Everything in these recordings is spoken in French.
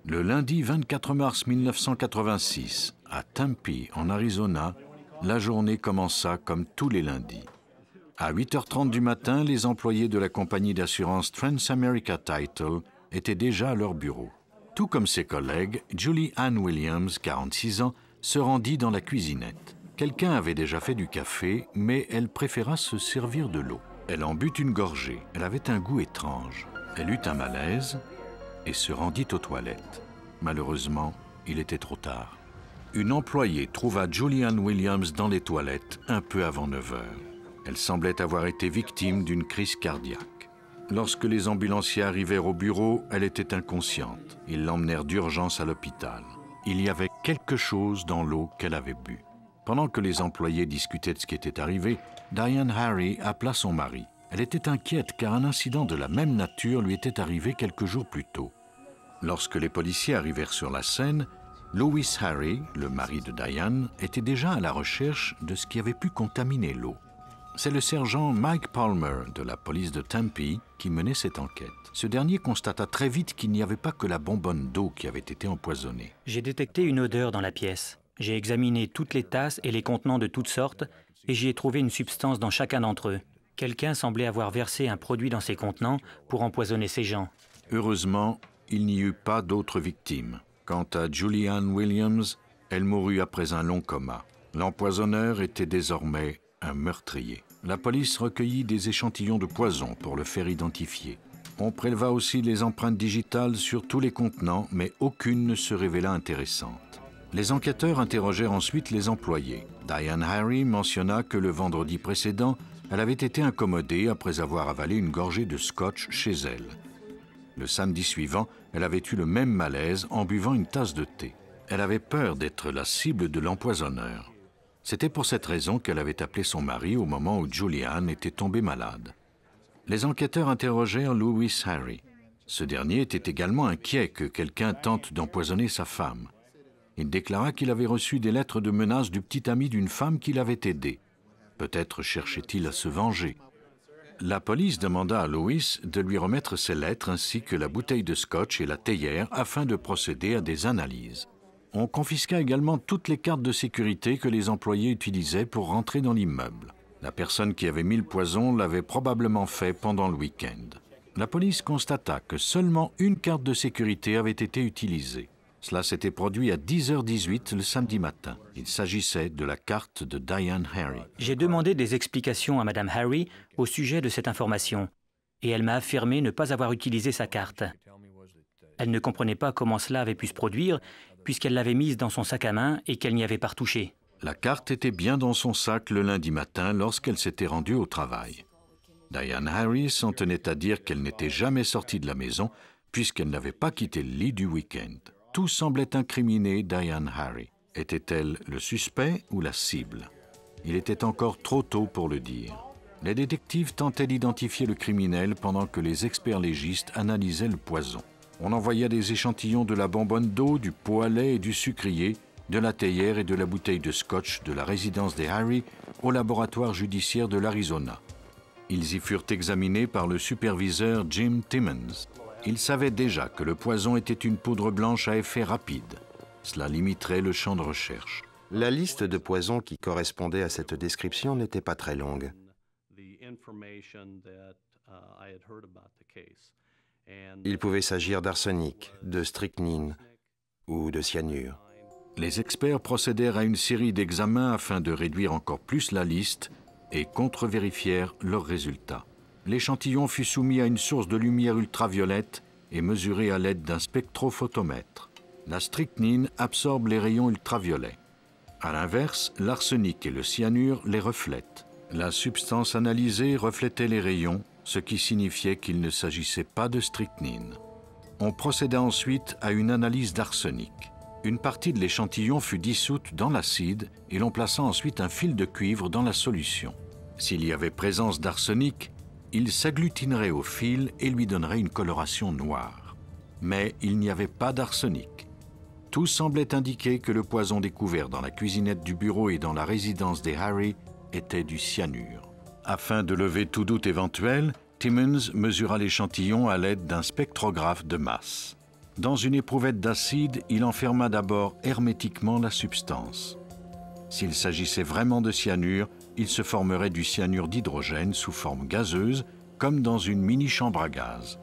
Le lundi 24 mars 1986, à Tempe, en Arizona, la journée commença comme tous les lundis. À 8h30 du matin, les employés de la compagnie d'assurance Transamerica Title étaient déjà à leur bureau. Tout comme ses collègues, Julie Ann Williams, 46 ans, se rendit dans la cuisinette. Quelqu'un avait déjà fait du café, mais elle préféra se servir de l'eau. Elle en but une gorgée. Elle avait un goût étrange. Elle eut un malaise et se rendit aux toilettes. Malheureusement, il était trop tard. Une employée trouva Julie Ann Williams dans les toilettes un peu avant 9h. Elle semblait avoir été victime d'une crise cardiaque. Lorsque les ambulanciers arrivèrent au bureau, elle était inconsciente. Ils l'emmenèrent d'urgence à l'hôpital. Il y avait quelque chose dans l'eau qu'elle avait bu. Pendant que les employés discutaient de ce qui était arrivé, Diane Harry appela son mari. Elle était inquiète car un incident de la même nature lui était arrivé quelques jours plus tôt. Lorsque les policiers arrivèrent sur la scène, Louis Harry, le mari de Diane, était déjà à la recherche de ce qui avait pu contaminer l'eau. C'est le sergent Mike Palmer de la police de Tempe qui menait cette enquête. Ce dernier constata très vite qu'il n'y avait pas que la bonbonne d'eau qui avait été empoisonnée. J'ai détecté une odeur dans la pièce. J'ai examiné toutes les tasses et les contenants de toutes sortes et j'y ai trouvé une substance dans chacun d'entre eux. Quelqu'un semblait avoir versé un produit dans ces contenants pour empoisonner ces gens. Heureusement, il n'y eut pas d'autres victimes. Quant à Julie Ann Williams, elle mourut après un long coma. L'empoisonneur était désormais un meurtrier. La police recueillit des échantillons de poison pour le faire identifier. On préleva aussi les empreintes digitales sur tous les contenants, mais aucune ne se révéla intéressante. Les enquêteurs interrogèrent ensuite les employés. Diane Harry mentionna que le vendredi précédent, elle avait été incommodée après avoir avalé une gorgée de scotch chez elle. Le samedi suivant, elle avait eu le même malaise en buvant une tasse de thé. Elle avait peur d'être la cible de l'empoisonneur. C'était pour cette raison qu'elle avait appelé son mari au moment où Julie Ann était tombée malade. Les enquêteurs interrogèrent Louis Harry. Ce dernier était également inquiet que quelqu'un tente d'empoisonner sa femme. Il déclara qu'il avait reçu des lettres de menaces du petit ami d'une femme qui l'avait aidé. Peut-être cherchait-il à se venger. La police demanda à Louis de lui remettre ces lettres ainsi que la bouteille de scotch et la théière afin de procéder à des analyses. On confisqua également toutes les cartes de sécurité que les employés utilisaient pour rentrer dans l'immeuble. La personne qui avait mis le poison l'avait probablement fait pendant le week-end. La police constata que seulement une carte de sécurité avait été utilisée. Cela s'était produit à 10h18 le samedi matin. Il s'agissait de la carte de Diane Harry. J'ai demandé des explications à Mme Harry au sujet de cette information, et elle m'a affirmé ne pas avoir utilisé sa carte. Elle ne comprenait pas comment cela avait pu se produire, puisqu'elle l'avait mise dans son sac à main et qu'elle n'y avait pas retouché. La carte était bien dans son sac le lundi matin lorsqu'elle s'était rendue au travail. Diane Harry s'en tenait à dire qu'elle n'était jamais sortie de la maison puisqu'elle n'avait pas quitté le lit du week-end. Tout semblait incriminer Diane Harry. Était-elle le suspect ou la cible? Il était encore trop tôt pour le dire. Les détectives tentaient d'identifier le criminel pendant que les experts légistes analysaient le poison. On envoya des échantillons de la bonbonne d'eau, du pot à lait et du sucrier, de la théière et de la bouteille de scotch de la résidence des Harry au laboratoire judiciaire de l'Arizona. Ils y furent examinés par le superviseur Jim Timmons. Il savait déjà que le poison était une poudre blanche à effet rapide. Cela limiterait le champ de recherche. La liste de poisons qui correspondait à cette description n'était pas très longue. Il pouvait s'agir d'arsenic, de strychnine ou de cyanure. Les experts procédèrent à une série d'examens afin de réduire encore plus la liste et contre-vérifièrent leurs résultats. L'échantillon fut soumis à une source de lumière ultraviolette et mesuré à l'aide d'un spectrophotomètre. La strychnine absorbe les rayons ultraviolets. À l'inverse, l'arsenic et le cyanure les reflètent. La substance analysée reflétait les rayons, ce qui signifiait qu'il ne s'agissait pas de strychnine. On procéda ensuite à une analyse d'arsenic. Une partie de l'échantillon fut dissoute dans l'acide et l'on plaça ensuite un fil de cuivre dans la solution. S'il y avait présence d'arsenic, il s'agglutinerait au fil et lui donnerait une coloration noire. Mais il n'y avait pas d'arsenic. Tout semblait indiquer que le poison découvert dans la cuisinette du bureau et dans la résidence des Harry était du cyanure. Afin de lever tout doute éventuel, Timmons mesura l'échantillon à l'aide d'un spectrographe de masse. Dans une éprouvette d'acide, il enferma d'abord hermétiquement la substance. S'il s'agissait vraiment de cyanure, il se formerait du cyanure d'hydrogène sous forme gazeuse, comme dans une mini-chambre à gaz.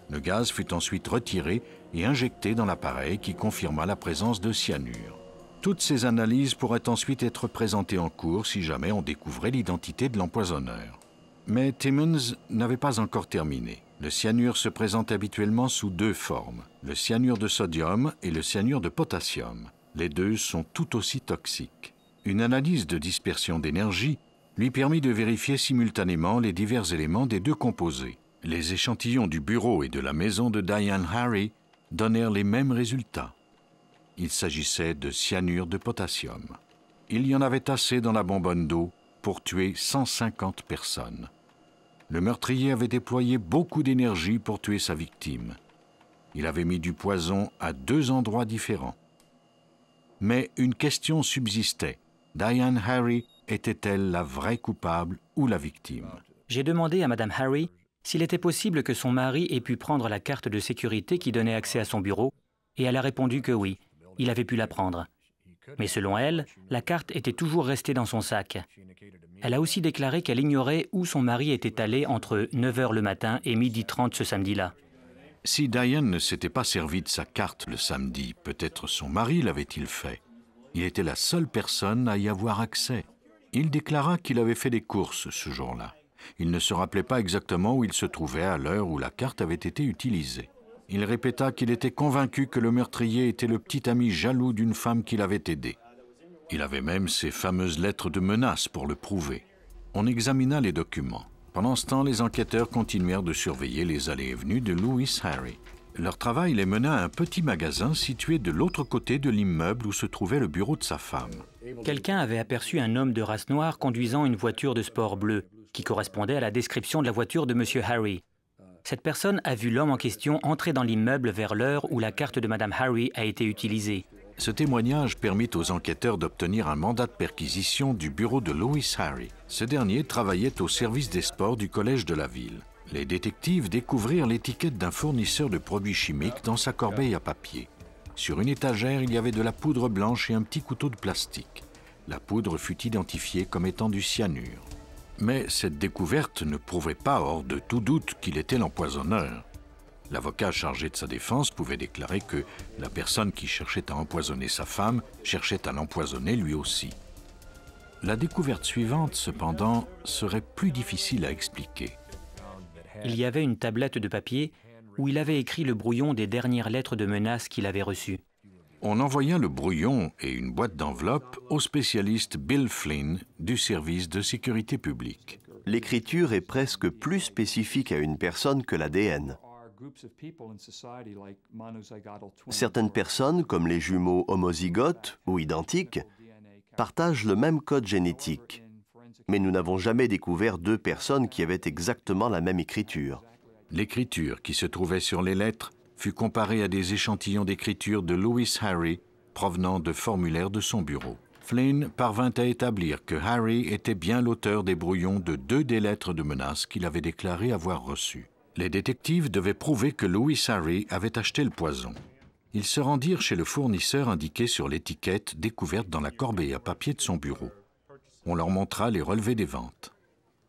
Le gaz fut ensuite retiré et injecté dans l'appareil qui confirma la présence de cyanure. Toutes ces analyses pourraient ensuite être présentées en cours si jamais on découvrait l'identité de l'empoisonneur. Mais Timmons n'avait pas encore terminé. Le cyanure se présente habituellement sous deux formes, le cyanure de sodium et le cyanure de potassium. Les deux sont tout aussi toxiques. Une analyse de dispersion d'énergie lui permit de vérifier simultanément les divers éléments des deux composés. Les échantillons du bureau et de la maison de Diane Harry donnèrent les mêmes résultats. Il s'agissait de cyanure de potassium. Il y en avait assez dans la bonbonne d'eau pour tuer 150 personnes. Le meurtrier avait déployé beaucoup d'énergie pour tuer sa victime. Il avait mis du poison à 2 endroits différents. Mais une question subsistait. Diane Harry était-elle la vraie coupable ou la victime? J'ai demandé à Madame Harry s'il était possible que son mari ait pu prendre la carte de sécurité qui donnait accès à son bureau, et elle a répondu que oui, il avait pu la prendre. Mais selon elle, la carte était toujours restée dans son sac. Elle a aussi déclaré qu'elle ignorait où son mari était allé entre 9 h le matin et 12h30 ce samedi-là. Si Diane ne s'était pas servi de sa carte le samedi, peut-être son mari l'avait-il fait. Il était la seule personne à y avoir accès. Il déclara qu'il avait fait des courses ce jour-là. Il ne se rappelait pas exactement où il se trouvait à l'heure où la carte avait été utilisée. Il répéta qu'il était convaincu que le meurtrier était le petit ami jaloux d'une femme qui l'avait aidé. Il avait même ces fameuses lettres de menace pour le prouver. On examina les documents. Pendant ce temps, les enquêteurs continuèrent de surveiller les allées et venues de Louis Harry. Leur travail les mena à un petit magasin situé de l'autre côté de l'immeuble où se trouvait le bureau de sa femme. Quelqu'un avait aperçu un homme de race noire conduisant une voiture de sport bleue, qui correspondait à la description de la voiture de M. Harry. Cette personne a vu l'homme en question entrer dans l'immeuble vers l'heure où la carte de Mme Harry a été utilisée. Ce témoignage permit aux enquêteurs d'obtenir un mandat de perquisition du bureau de Louis Harry. Ce dernier travaillait au service des sports du collège de la ville. Les détectives découvrirent l'étiquette d'un fournisseur de produits chimiques dans sa corbeille à papier. Sur une étagère, il y avait de la poudre blanche et un petit couteau de plastique. La poudre fut identifiée comme étant du cyanure. Mais cette découverte ne prouvait pas hors de tout doute qu'il était l'empoisonneur. L'avocat chargé de sa défense pouvait déclarer que la personne qui cherchait à empoisonner sa femme cherchait à l'empoisonner lui aussi. La découverte suivante, cependant, serait plus difficile à expliquer. Il y avait une tablette de papier où il avait écrit le brouillon des dernières lettres de menace qu'il avait reçues. On envoya le brouillon et une boîte d'enveloppe au spécialiste Bill Flynn du service de sécurité publique. L'écriture est presque plus spécifique à une personne que l'ADN. Certaines personnes, comme les jumeaux homozygotes ou identiques, partagent le même code génétique. Mais nous n'avons jamais découvert 2 personnes qui avaient exactement la même écriture. L'écriture qui se trouvait sur les lettres fut comparée à des échantillons d'écriture de Louis Harry provenant de formulaires de son bureau. Flynn parvint à établir que Harry était bien l'auteur des brouillons de 2 des lettres de menace qu'il avait déclaré avoir reçues. Les détectives devaient prouver que Louis Harry avait acheté le poison. Ils se rendirent chez le fournisseur indiqué sur l'étiquette découverte dans la corbeille à papier de son bureau. On leur montra les relevés des ventes.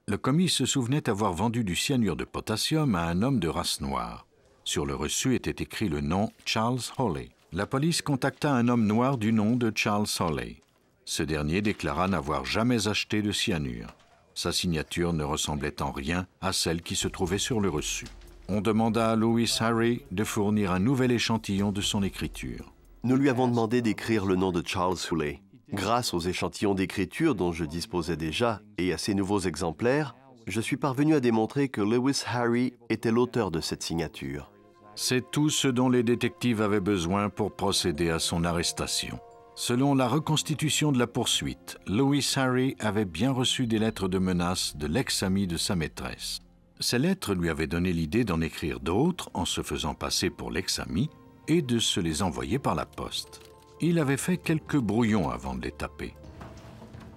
Le commis se souvenait avoir vendu du cyanure de potassium à un homme de race noire. Sur le reçu était écrit le nom Charles Hawley. La police contacta un homme noir du nom de Charles Hawley. Ce dernier déclara n'avoir jamais acheté de cyanure. Sa signature ne ressemblait en rien à celle qui se trouvait sur le reçu. On demanda à Louis Harry de fournir un nouvel échantillon de son écriture. Nous lui avons demandé d'écrire le nom de Charles Hawley. Grâce aux échantillons d'écriture dont je disposais déjà et à ces nouveaux exemplaires, je suis parvenu à démontrer que Louis Harry était l'auteur de cette signature. C'est tout ce dont les détectives avaient besoin pour procéder à son arrestation. Selon la reconstitution de la poursuite, Louis Harry avait bien reçu des lettres de menace de l'ex-ami de sa maîtresse. Ces lettres lui avaient donné l'idée d'en écrire d'autres en se faisant passer pour l'ex-ami et de se les envoyer par la poste. Il avait fait quelques brouillons avant de les taper.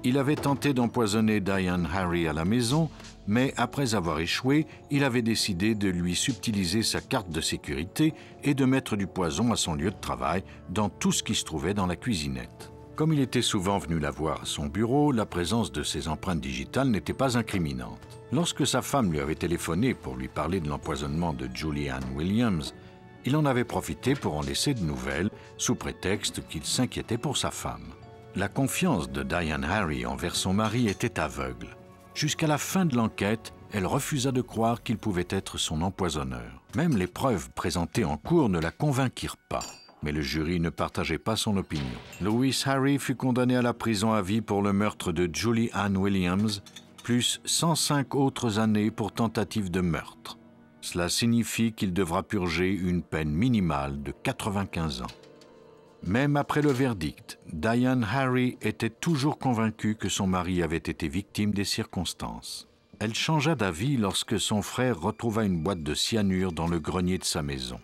Il avait tenté d'empoisonner Diane Harry à la maison, mais après avoir échoué, il avait décidé de lui subtiliser sa carte de sécurité et de mettre du poison à son lieu de travail dans tout ce qui se trouvait dans la cuisinette. Comme il était souvent venu la voir à son bureau, la présence de ses empreintes digitales n'était pas incriminante. Lorsque sa femme lui avait téléphoné pour lui parler de l'empoisonnement de Julianne Williams, il en avait profité pour en laisser de nouvelles, sous prétexte qu'il s'inquiétait pour sa femme. La confiance de Diane Harry envers son mari était aveugle. Jusqu'à la fin de l'enquête, elle refusa de croire qu'il pouvait être son empoisonneur. Même les preuves présentées en cours ne la convainquirent pas. Mais le jury ne partageait pas son opinion. Lewis Harry fut condamné à la prison à vie pour le meurtre de Julie Ann Williams, plus 105 autres années pour tentative de meurtre. Cela signifie qu'il devra purger une peine minimale de 95 ans. Même après le verdict, Diane Harry était toujours convaincue que son mari avait été victime des circonstances. Elle changea d'avis lorsque son frère retrouva une boîte de cyanure dans le grenier de sa maison.